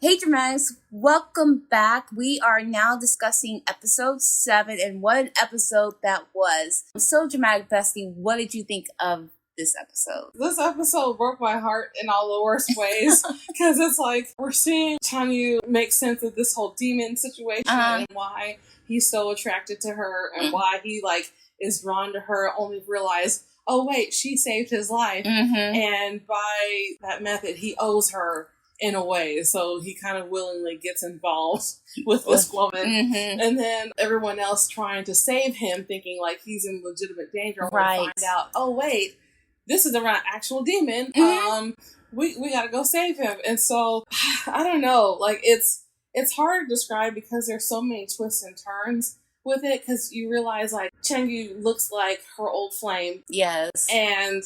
Hey Dramatics, welcome back. We are now discussing episode 7, and what an episode that was. So Dramatic Bestie, what did you think of this episode? This episode broke my heart in all the worst ways, because it's like we're seeing Chanyu make sense of this whole demon situation and why he's so attracted to her and why he is drawn to her, only to realize, oh wait, she saved his life, and by that method he owes her in a way, so he kind of willingly gets involved with this woman, and then everyone else trying to save him, thinking like he's in legitimate danger, and we find out, oh wait, this is an actual demon. We gotta go save him. And so I don't know, it's hard to describe because there's so many twists and turns with it, because you realize Chengyu looks like her old flame. Yes. And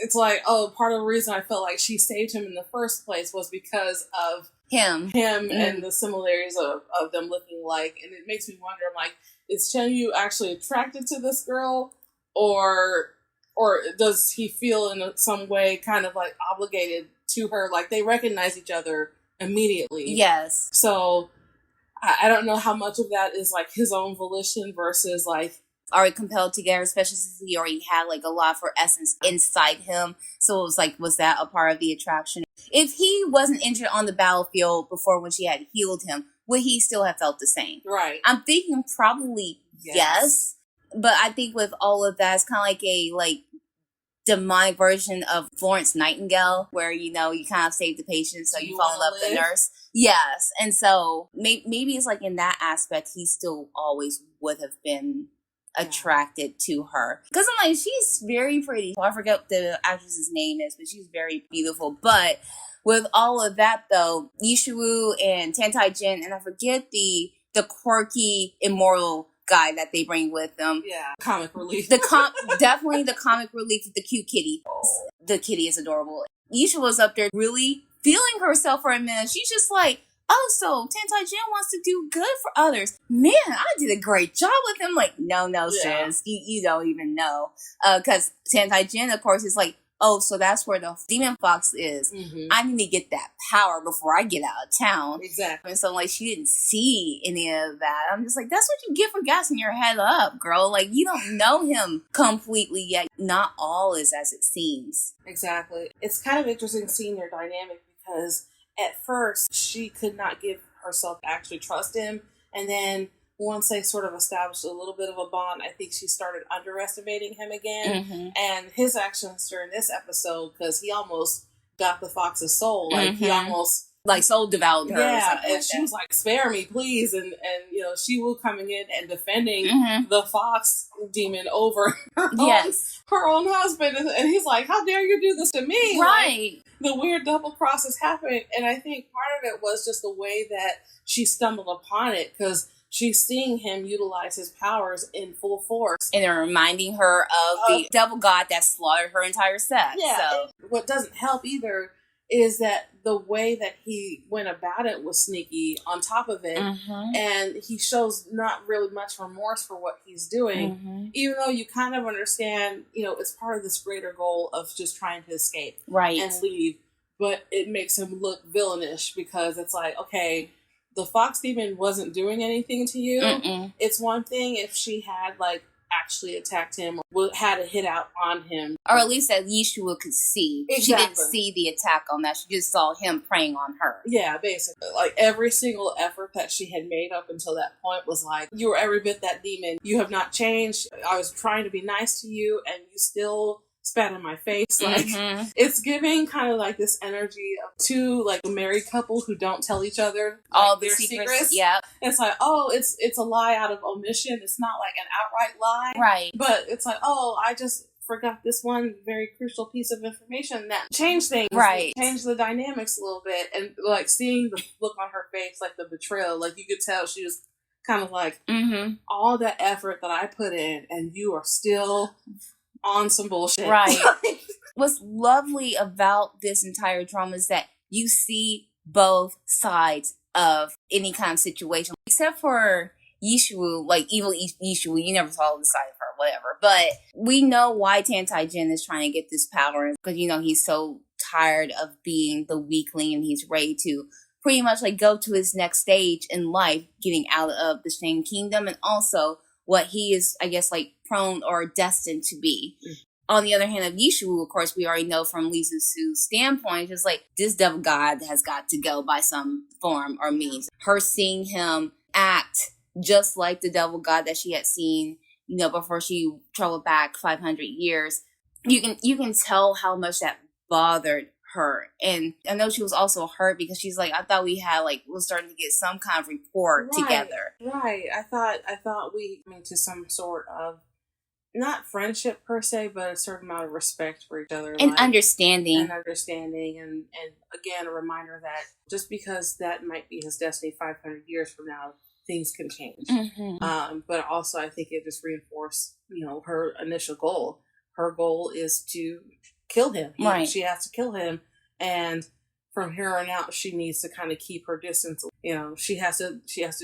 it's like, oh, part of the reason I felt like she saved him in the first place was because of him and the similarities of them looking alike. And it makes me wonder, is Chengyu actually attracted to this girl, or does he feel in some way kind of obligated to her? They recognize each other immediately. Yes. So I don't know how much of that is his own volition versus already compelled together, especially since he already had a lot of her essence inside him. So it was was that a part of the attraction? If he wasn't injured on the battlefield before when she had healed him, would he still have felt the same? Right. I'm thinking probably yes. But I think with all of that, it's kind of a demonic version of Florence Nightingale, where you kind of save the patient, so you fall in love with the nurse. Yes, and so maybe it's in that aspect, he still always would have been attracted to her, because I'm she's very pretty. Well, I forget what the actress's name is, but she's very beautiful. But with all of that though, Yishu and Tantai Jin, and I forget the quirky immoral guy that they bring with them. Yeah, comic relief. Definitely the comic relief with the cute kitty. The kitty is adorable. Yishu was up there really feeling herself for a minute. She's just oh, so Tantai Jin wants to do good for others. Man, I did a great job with him. No, sis. You don't even know. Because Tantai Jin, of course, is oh, so that's where the demon fox is. I need to get that power before I get out of town. Exactly. And so, she didn't see any of that. I'm just that's what you get for gassing your head up, girl. You don't know him completely yet. Not all is as it seems. Exactly. It's kind of interesting seeing their dynamic, because at first, she could not give herself to actually trust him. And then once they sort of established a little bit of a bond, I think she started underestimating him again. And his actions during this episode, because he almost got the fox's soul. He almost... soul devoured her. Yeah, and she was spare me, please. And Shiwu coming in and defending the fox demon over her own husband. And he's how dare you do this to me? Right. The weird double crosses happened, and I think part of it was just the way that she stumbled upon it, because she's seeing him utilize his powers in full force. And they're reminding her of the devil god that slaughtered her entire set. Yeah, so. What doesn't help either is that the way that he went about it was sneaky on top of it, and he shows not really much remorse for what he's doing, even though you kind of understand, it's part of this greater goal of just trying to escape and leave, but it makes him look villainish, because it's okay, the fox demon wasn't doing anything to you. It's one thing if she had actually attacked him, had a hit out on him, or at least that Yishu could see. Exactly. She didn't see the attack on that. She just saw him preying on her. Yeah, basically. Every single effort that she had made up until that point was you were every bit that demon. You have not changed. I was trying to be nice to you, and you still spat in my face. It's giving kind of this energy of two a married couple who don't tell each other all their the secrets. Yeah, it's oh, it's a lie out of omission. It's not an outright lie, right? But it's oh, I just forgot this one very crucial piece of information that changed things, right? Changed the dynamics a little bit, and seeing the look on her face, the betrayal, you could tell she was kind of all that effort that I put in, and you are still on some bullshit. Right. What's lovely about this entire drama is that you see both sides of any kind of situation. Except for Yishu, evil Yishu, you never saw the side of her, whatever. But we know why Tantai Jin is trying to get this power, because, he's so tired of being the weakling, and he's ready to pretty much like go to his next stage in life, getting out of the Shane Kingdom, and also what he is, I guess, like prone or destined to be. On the other hand of Yishu, of course, we already know from Lee Su's standpoint, just like this devil god has got to go by some form or means. Her seeing him act just like the devil god that she had seen, before she traveled back 500 years, you can tell how much that bothered her. And I know she was also hurt because she's like, I thought we was starting to get some kind of rapport together. Right. I thought we came to some sort of, not friendship per se, but a certain amount of respect for each other. And understanding. And again, a reminder that just because that might be his destiny 500 years from now, things can change. Mm-hmm. But also I think it just reinforced, her initial goal. Her goal is to kill him. Right. She has to kill him. And from here on out, she needs to kind of keep her distance. She has to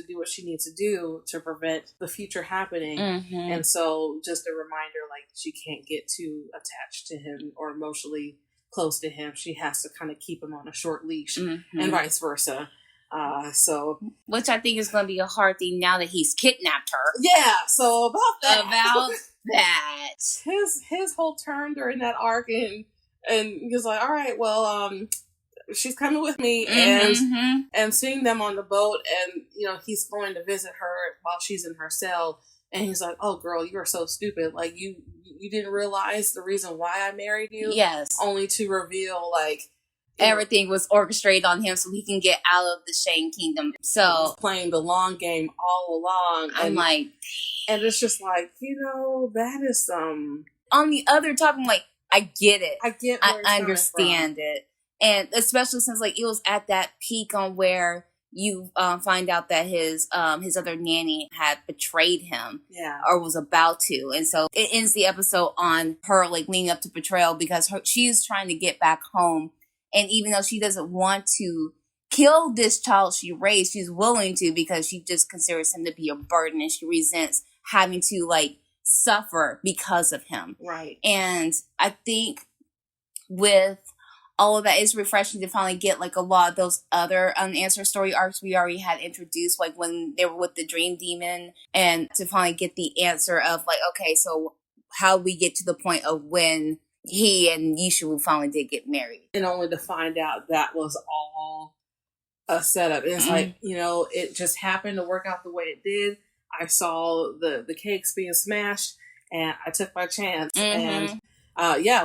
do what she needs to do to prevent the future happening. Mm-hmm. And so just a reminder, like, she can't get too attached to him or emotionally close to him. She has to kind of keep him on a short leash, and vice versa. Which I think is going to be a hard thing now that he's kidnapped her. Yeah. So about that, his whole turn during that arc, and he's like, all right, well, she's coming with me, and seeing them on the boat, and he's going to visit her while she's in her cell, and he's like, oh girl, you are so stupid, like you didn't realize the reason why I married you. Yes. Only to reveal like everything was orchestrated on him so he can get out of the Shane Kingdom. So playing the long game all along. I'm like, and it's just like, that is on the other top, I'm like, I get it. I understand it. And especially since like it was at that peak on where you find out that his other nanny had betrayed him, or was about to, and so it ends the episode on her like leading up to betrayal because she's trying to get back home, and even though she doesn't want to kill this child she raised, she's willing to because she just considers him to be a burden, and she resents having to like suffer because of him. Right. And I think with all of that, it's refreshing to finally get like a lot of those other unanswered story arcs we already had introduced, like when they were with the dream demon, and to finally get the answer of like, okay, so how we get to the point of when he and Yishu finally did get married. And only to find out that was all a setup. It's like, it just happened to work out the way it did. I saw the cakes being smashed, and I took my chance. And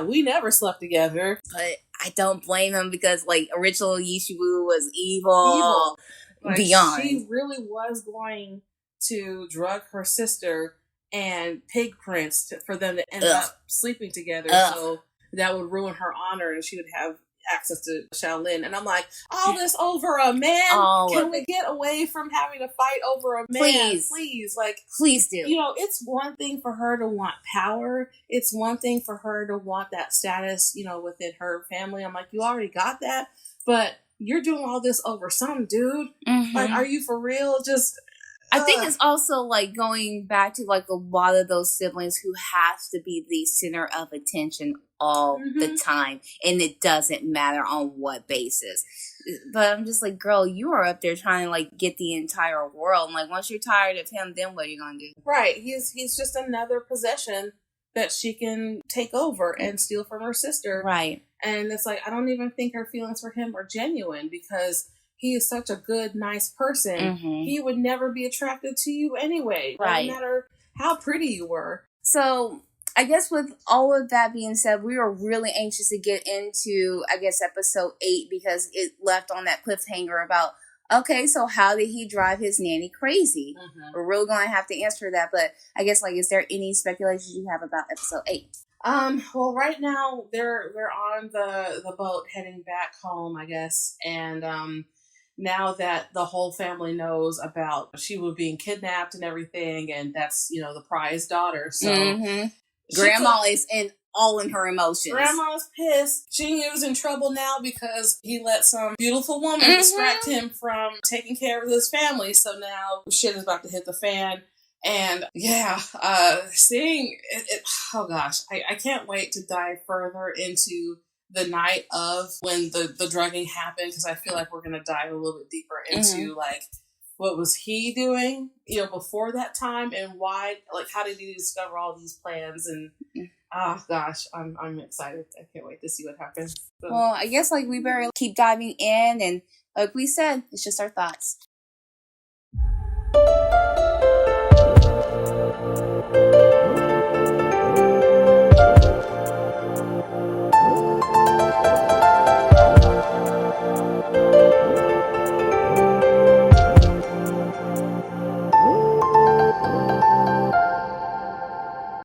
we never slept together. But I don't blame him because like original Yishu was evil. Like, beyond. She really was going to drug her sister and Pig Prince for them to end up sleeping together. So that would ruin her honor, and she would have access to Shaolin. And I'm like, all this over a man? Can we get away from having to fight over a man? Please. Like, please do. It's one thing for her to want power. It's one thing for her to want that status, within her family. I'm like, you already got that, but you're doing all this over some dude. Like, are you for real? Just I think it's also like going back to like a lot of those siblings who have to be the center of attention all the time, and it doesn't matter on what basis. But I'm just like, girl, you are up there trying to like get the entire world. And like, once you're tired of him, then what are you gonna do? Right. He's just another possession that she can take over and steal from her sister. Right. And it's like, I don't even think her feelings for him are genuine because he is such a good, nice person. He would never be attracted to you anyway. Right. No matter how pretty you were. So I guess with all of that being said, we were really anxious to get into, I guess, episode 8 because it left on that cliffhanger about, okay, so how did he drive his nanny crazy? We're really going to have to answer that. But I guess, like, is there any speculations you have about episode 8? Well, right now they're on the boat heading back home, I guess. And, now that the whole family knows about Shiva being kidnapped and everything, and that's, the prized daughter. So Grandma is all in her emotions. Grandma's pissed. Shinyu's in trouble now because he let some beautiful woman distract him from taking care of his family. So now shit is about to hit the fan. And seeing it, oh gosh, I can't wait to dive further into the night of when the drugging happened, because I feel like we're going to dive a little bit deeper into like what was he doing, you know, before that time, and why, like, how did he discover all these plans? And gosh, I'm excited. I can't wait to see what happens. So. Well, I guess like we better keep diving in, and like we said, it's just our thoughts.